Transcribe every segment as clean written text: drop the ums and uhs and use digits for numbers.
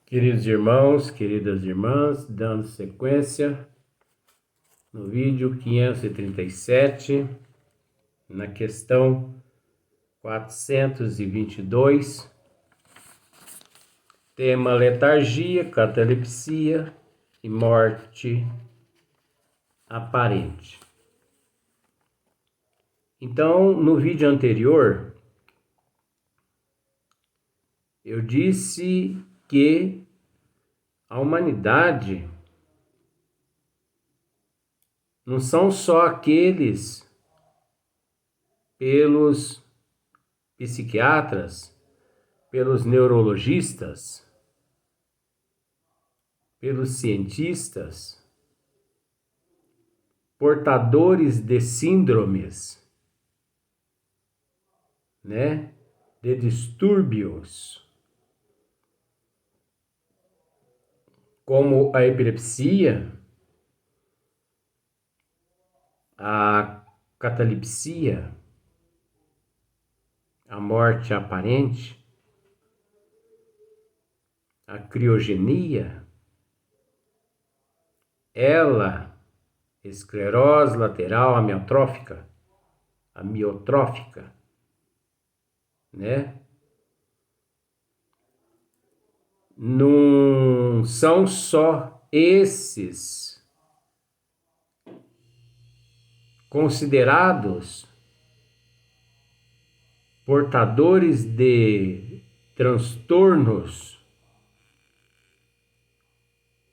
Queridos irmãos, queridas irmãs, dando sequência no vídeo 537, na questão 422, tema letargia, catalepsia e morte aparente. Então, no vídeo anterior, eu disse que a humanidade não são só aqueles pelos psiquiatras, pelos neurologistas, pelos cientistas, portadores de síndromes, de distúrbios, como a epilepsia, a catalepsia, a morte aparente, a criogenia, esclerose lateral amiotrófica, Não são só esses considerados portadores de transtornos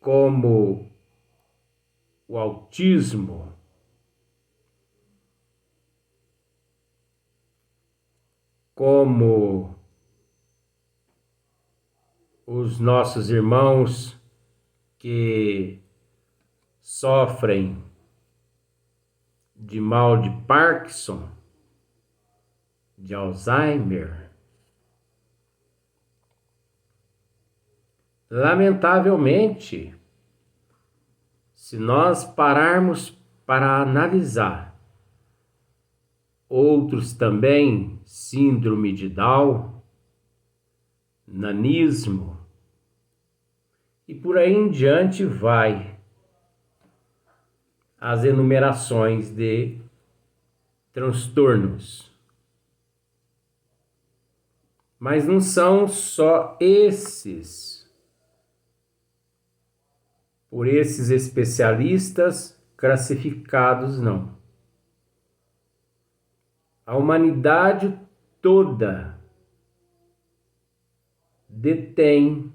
como o autismo, como os nossos irmãos que sofrem de mal de Parkinson, de Alzheimer. Lamentavelmente, se nós pararmos para analisar outros também, síndrome de Down, nanismo, e por aí em diante vai as enumerações de transtornos. Mas não são só esses, por esses especialistas classificados, não. A humanidade toda detém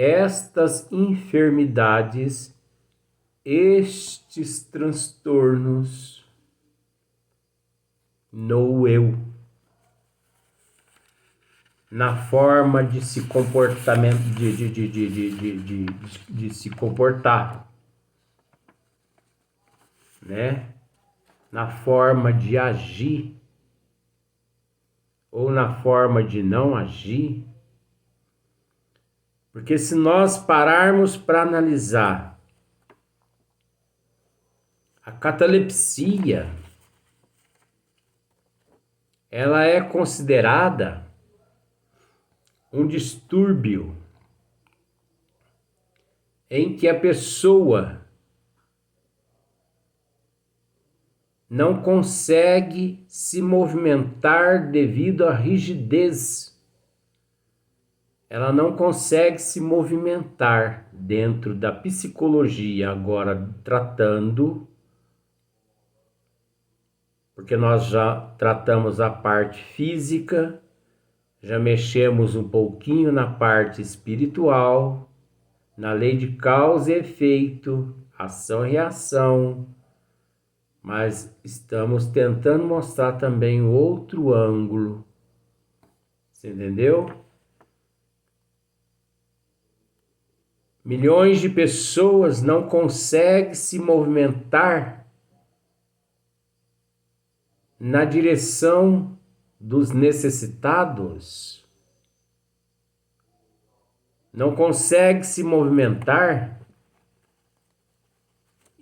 estas enfermidades, estes transtornos no eu, na forma de se comportamento, de se comportar, na forma de agir ou na forma de não agir. Porque se nós pararmos para analisar a catalepsia, ela é considerada um distúrbio em que a pessoa não consegue se movimentar devido à rigidez. Ela não consegue se movimentar dentro da psicologia, agora tratando, porque nós já tratamos a parte física, já mexemos um pouquinho na parte espiritual, na lei de causa e efeito, ação e reação, mas estamos tentando mostrar também o outro ângulo. Você entendeu? Milhões de pessoas não conseguem se movimentar na direção dos necessitados, não conseguem se movimentar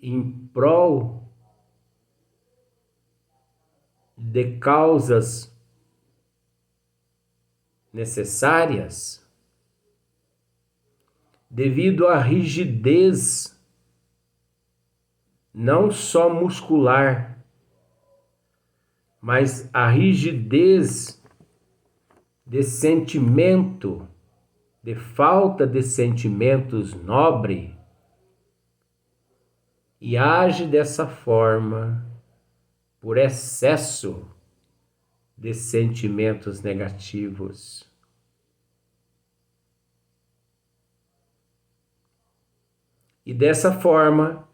em prol de causas necessárias, devido à rigidez, não só muscular, mas a rigidez de sentimento, de falta de sentimentos nobre, e age dessa forma por excesso de sentimentos negativos. E dessa forma,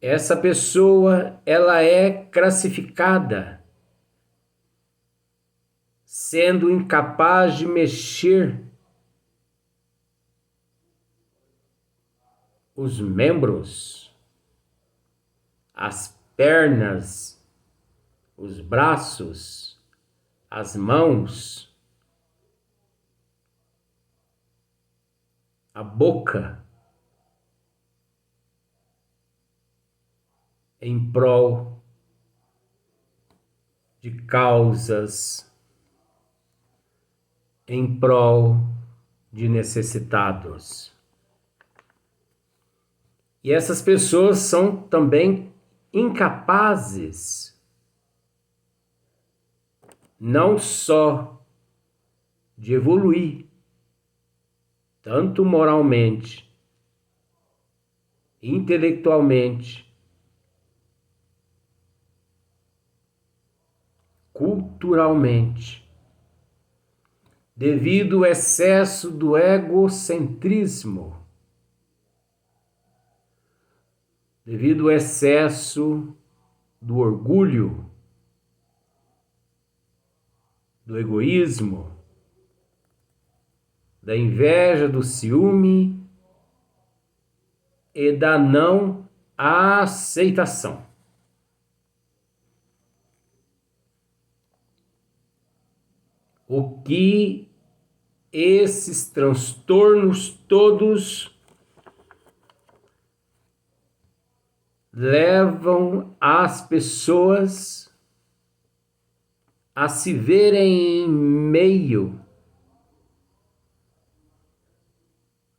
essa pessoa, ela é classificada sendo incapaz de mexer os membros, as pernas, os braços, as mãos, a boca, em prol de causas, em prol de necessitados. E essas pessoas são também incapazes não só de evoluir, tanto moralmente, intelectualmente, culturalmente, devido ao excesso do egocentrismo, devido ao excesso do orgulho, do egoísmo, da inveja, do ciúme e da não aceitação. O que esses transtornos todos levam as pessoas a se verem em meio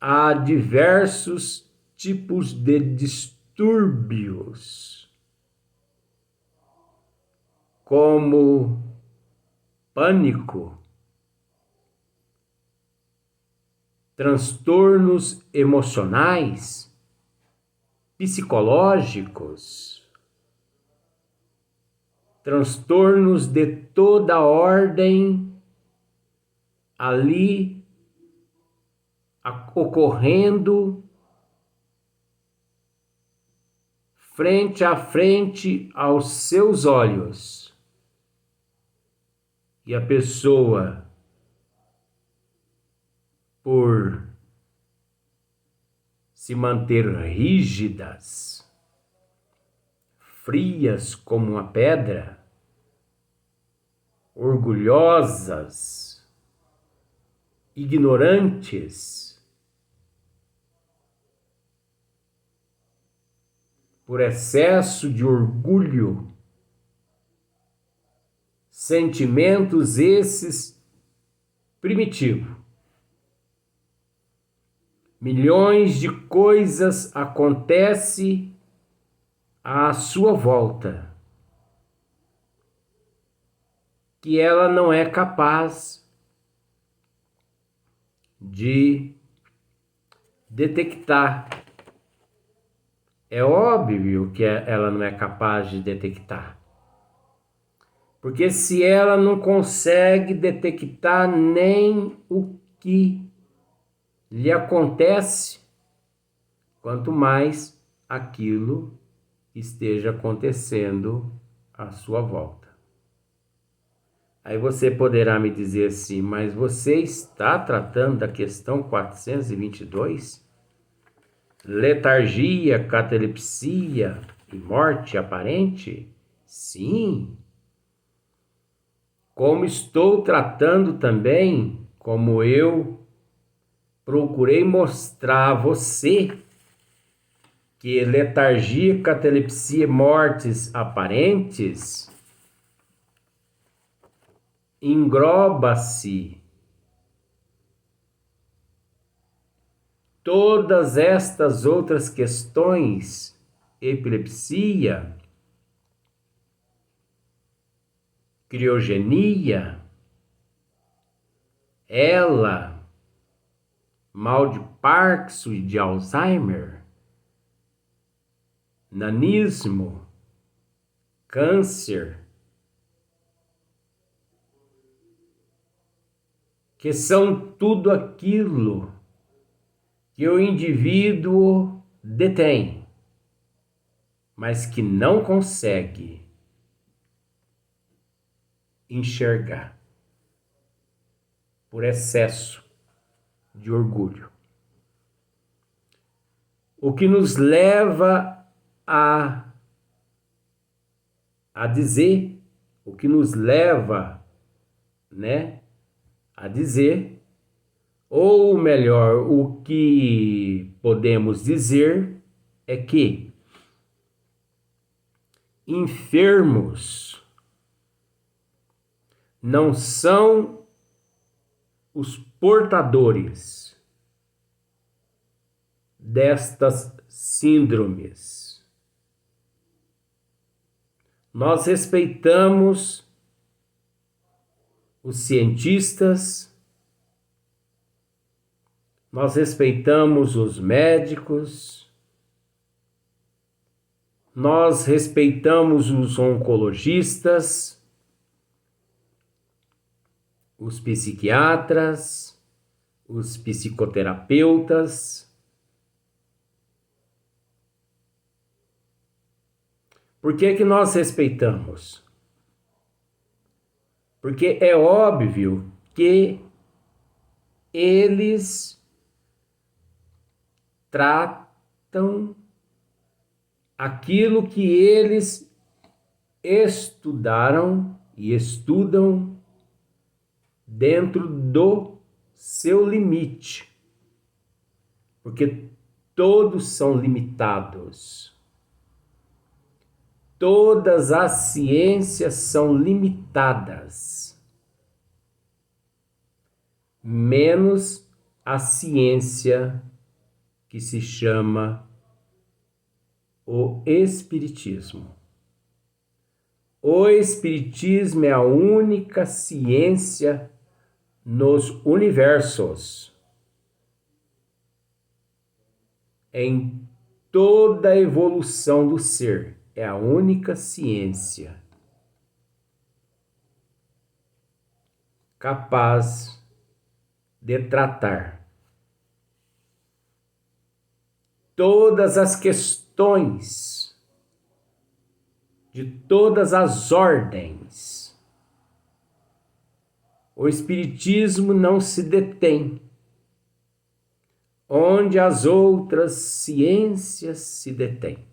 a diversos tipos de distúrbios, como pânico, transtornos emocionais, psicológicos, transtornos de toda ordem ali ocorrendo frente a frente aos seus olhos. E a pessoa, por se manter rígidas, frias como uma pedra, orgulhosas, ignorantes, por excesso de orgulho, sentimentos esses primitivos. Milhões de coisas acontecem à sua volta que ela não é capaz de detectar. É óbvio que ela não é capaz de detectar. Porque se ela não consegue detectar nem o que lhe acontece, quanto mais aquilo esteja acontecendo à sua volta. Aí você poderá me dizer assim, mas você está tratando da questão 422? Letargia, catalepsia e morte aparente? Sim. Como estou tratando também, como eu procurei mostrar a você, que letargia, catalepsia e mortes aparentes engloba-se todas estas outras questões, epilepsia, criogenia, mal de Parkinson e de Alzheimer, nanismo, câncer, que são tudo aquilo que o indivíduo detém, mas que não consegue enxergar por excesso de orgulho. O que nos leva a dizer, o que nos leva, a dizer, ou melhor, o que podemos dizer é que enfermos não são os portadores destas síndromes. Nós respeitamos os cientistas, nós respeitamos os médicos, nós respeitamos os oncologistas, os psiquiatras, os psicoterapeutas. Por que que nós respeitamos? Porque é óbvio que eles tratam aquilo que eles estudaram e estudam dentro do seu limite. Porque todos são limitados. Todas as ciências são limitadas, menos a ciência que se chama o Espiritismo. O Espiritismo é a única ciência nos universos, em toda a evolução do ser. É a única ciência capaz de tratar todas as questões de todas as ordens. O Espiritismo não se detém onde as outras ciências se detêm,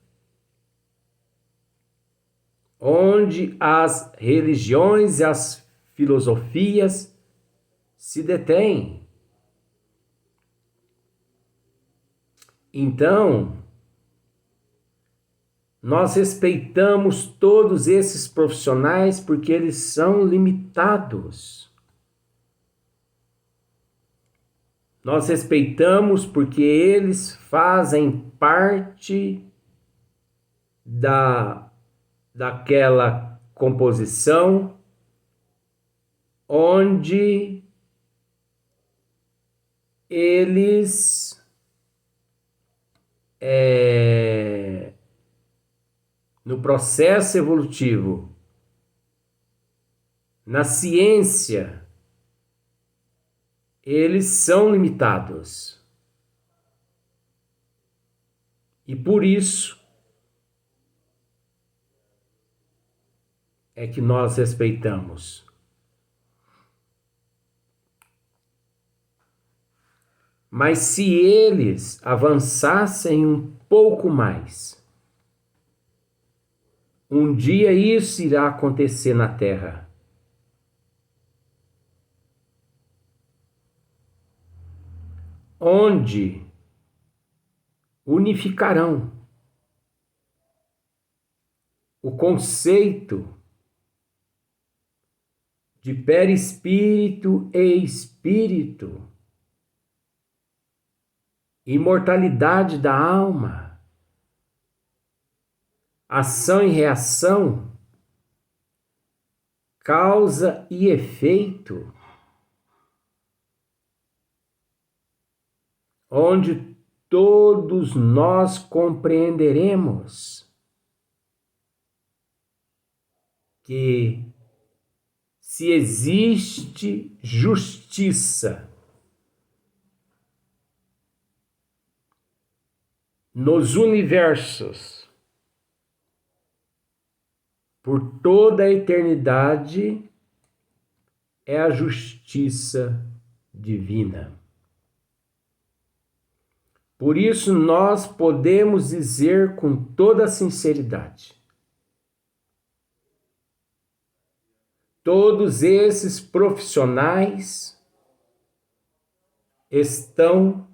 onde as religiões e as filosofias se detêm. Então, nós respeitamos todos esses profissionais porque eles são limitados. Nós respeitamos porque eles fazem parte daquela composição onde eles no processo evolutivo, na ciência, eles são limitados. E por isso é que nós respeitamos. Mas se eles avançassem um pouco mais, um dia isso irá acontecer na Terra. Onde unificarão o conceito de perispírito e espírito imortalidade da alma, ação e reação, causa e efeito, onde todos nós compreenderemos que se existe justiça nos universos por toda a eternidade, é a justiça divina. Por isso nós podemos dizer com toda sinceridade: todos esses profissionais estão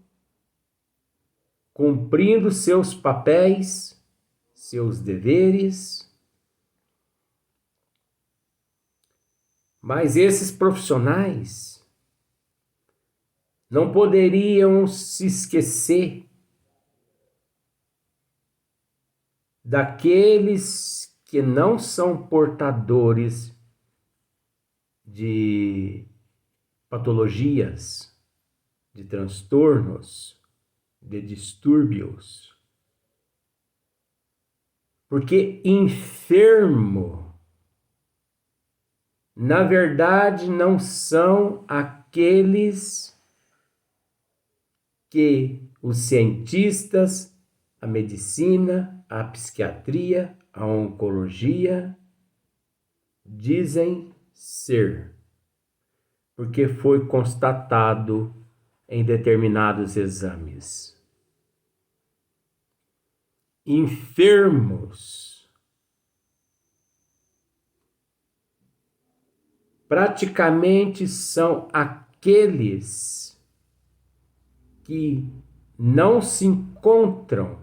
cumprindo seus papéis, seus deveres, mas esses profissionais não poderiam se esquecer daqueles que não são portadores de patologias, de transtornos, de distúrbios. Porque enfermo, na verdade, não são aqueles que os cientistas, a medicina, a psiquiatria, a oncologia dizem ser, porque foi constatado em determinados exames. Enfermos praticamente são aqueles que não se encontram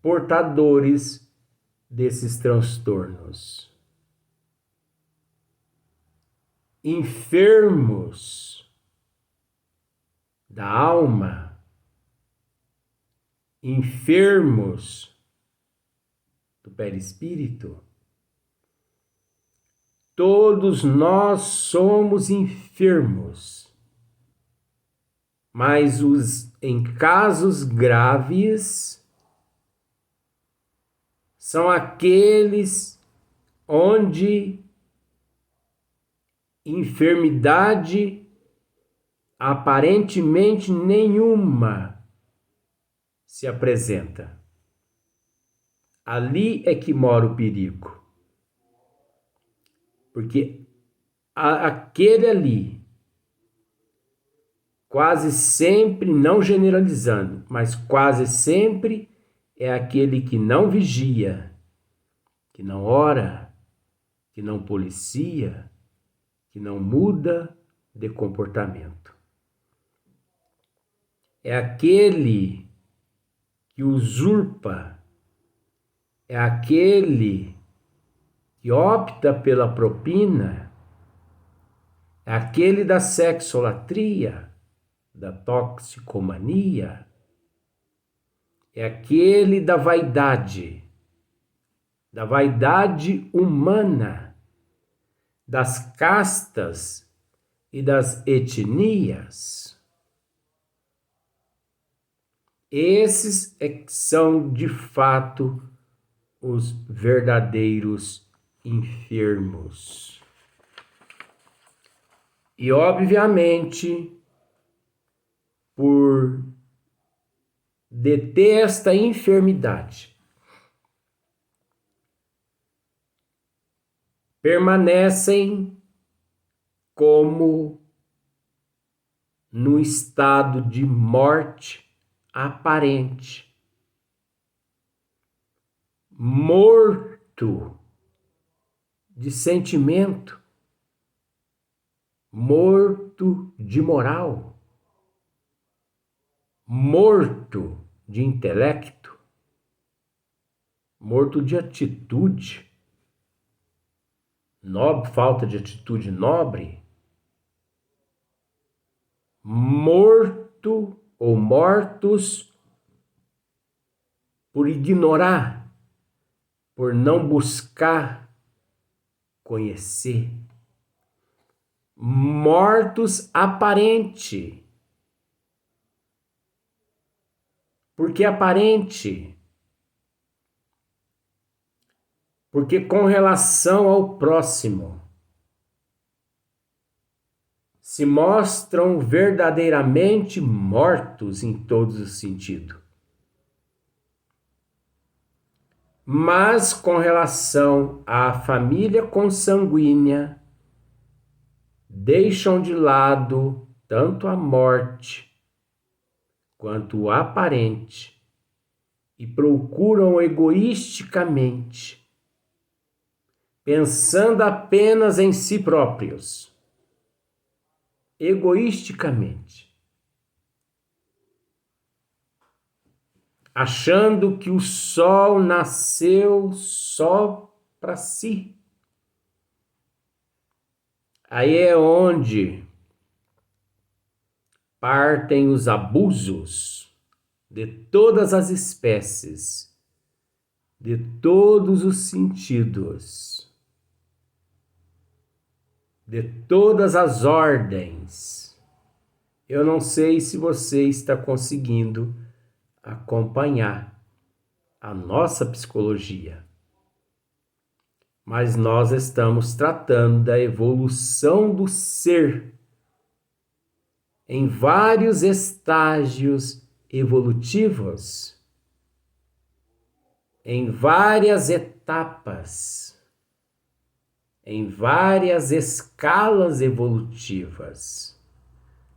portadores desses transtornos. Enfermos da alma, enfermos do perispírito, todos nós somos enfermos, mas em casos graves são aqueles onde enfermidade aparentemente nenhuma se apresenta. Ali é que mora o perigo. Porque aquele ali, quase sempre, não generalizando, mas quase sempre é aquele que não vigia, que não ora, que não policia, que não muda de comportamento. É aquele que usurpa, é aquele que opta pela propina, é aquele da sexolatria, da toxicomania, é aquele da vaidade humana, das castas e das etnias. Esses é que são, de fato, os verdadeiros enfermos. E, obviamente, por deter esta enfermidade, permanecem como no estado de morte aparente, morto de sentimento, morto de moral, morto de intelecto, morto de atitude, falta de atitude nobre, morto ou mortos por ignorar, por não buscar conhecer. Mortos aparente. Por que aparente? Porque com relação ao próximo, se mostram verdadeiramente mortos em todos os sentidos. Mas com relação à família consanguínea, deixam de lado tanto a morte quanto o aparente e procuram egoisticamente, pensando apenas em si próprios, egoisticamente, achando que o sol nasceu só para si. Aí é onde partem os abusos de todas as espécies, de todos os sentidos, de todas as ordens. Eu não sei se você está conseguindo acompanhar a nossa psicologia, mas nós estamos tratando da evolução do ser em vários estágios evolutivos, em várias etapas, em várias escalas evolutivas,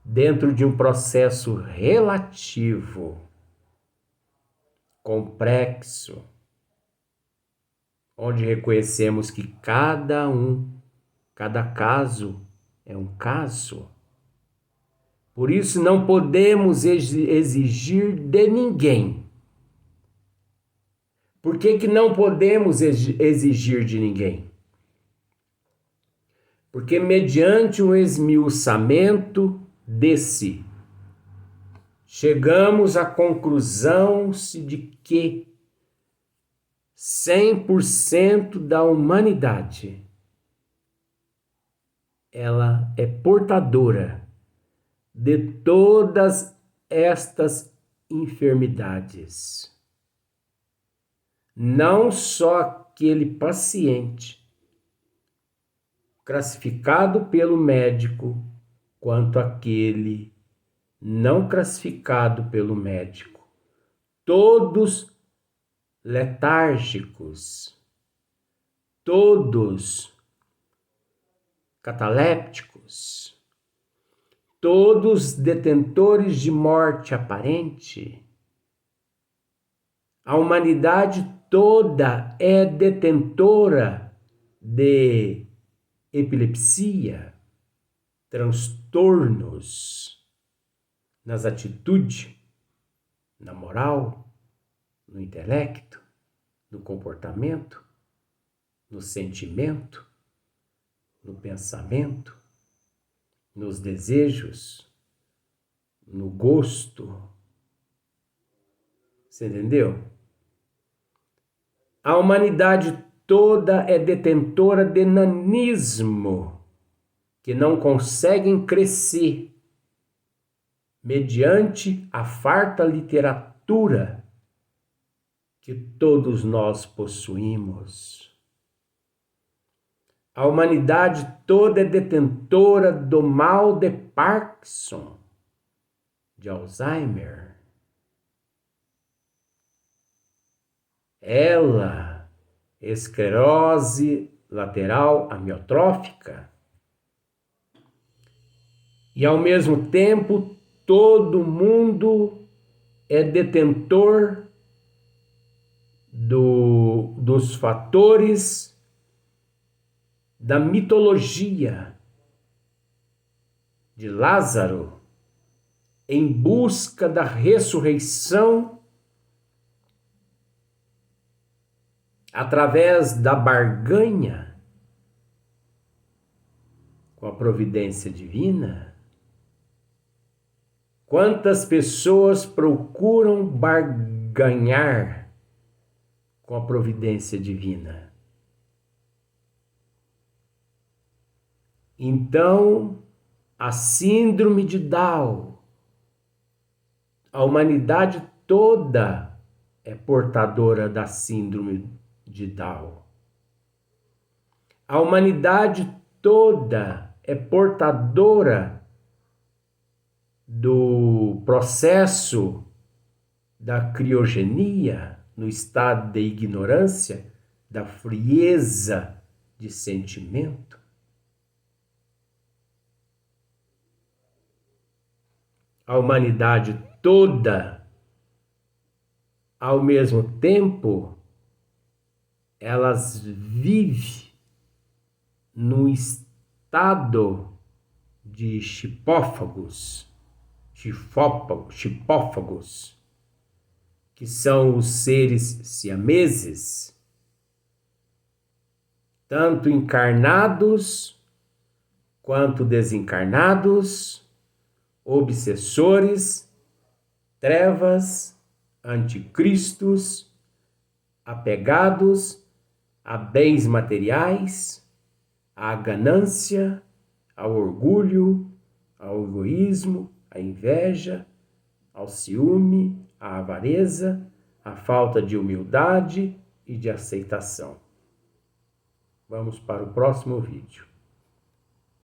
dentro de um processo relativo, complexo, onde reconhecemos que cada caso é um caso. Por isso não podemos exigir de ninguém. Por que não podemos exigir de ninguém? Porque mediante um esmiuçamento desse, chegamos à conclusão de que 100% da humanidade ela é portadora de todas estas enfermidades. Não só aquele paciente classificado pelo médico, quanto aquele não classificado pelo médico. Todos letárgicos, todos catalépticos, todos detentores de morte aparente. A humanidade toda é detentora de epilepsia, transtornos nas atitudes, na moral, no intelecto, no comportamento, no sentimento, no pensamento, nos desejos, no gosto. Você entendeu? A humanidade toda é detentora de nanismo, que não conseguem crescer mediante a farta literatura que todos nós possuímos. A humanidade toda é detentora do mal de Parkinson, de Alzheimer. Ela, esclerose lateral amiotrófica. E ao mesmo tempo, todo mundo é detentor dos fatores da mitologia de Lázaro em busca da ressurreição através da barganha com a providência divina. Quantas pessoas procuram barganhar com a providência divina? Então, a síndrome de Down, a humanidade toda é portadora da síndrome de Down. A humanidade toda é portadora do processo da criogenia, no estado de ignorância, da frieza de sentimento. A humanidade toda, ao mesmo tempo, elas vivem no estado de chipófagos, que são os seres siameses, tanto encarnados quanto desencarnados, obsessores, trevas, anticristos, apegados a bens materiais, à ganância, ao orgulho, ao egoísmo, à inveja, ao ciúme, à avareza, à falta de humildade e de aceitação. Vamos para o próximo vídeo.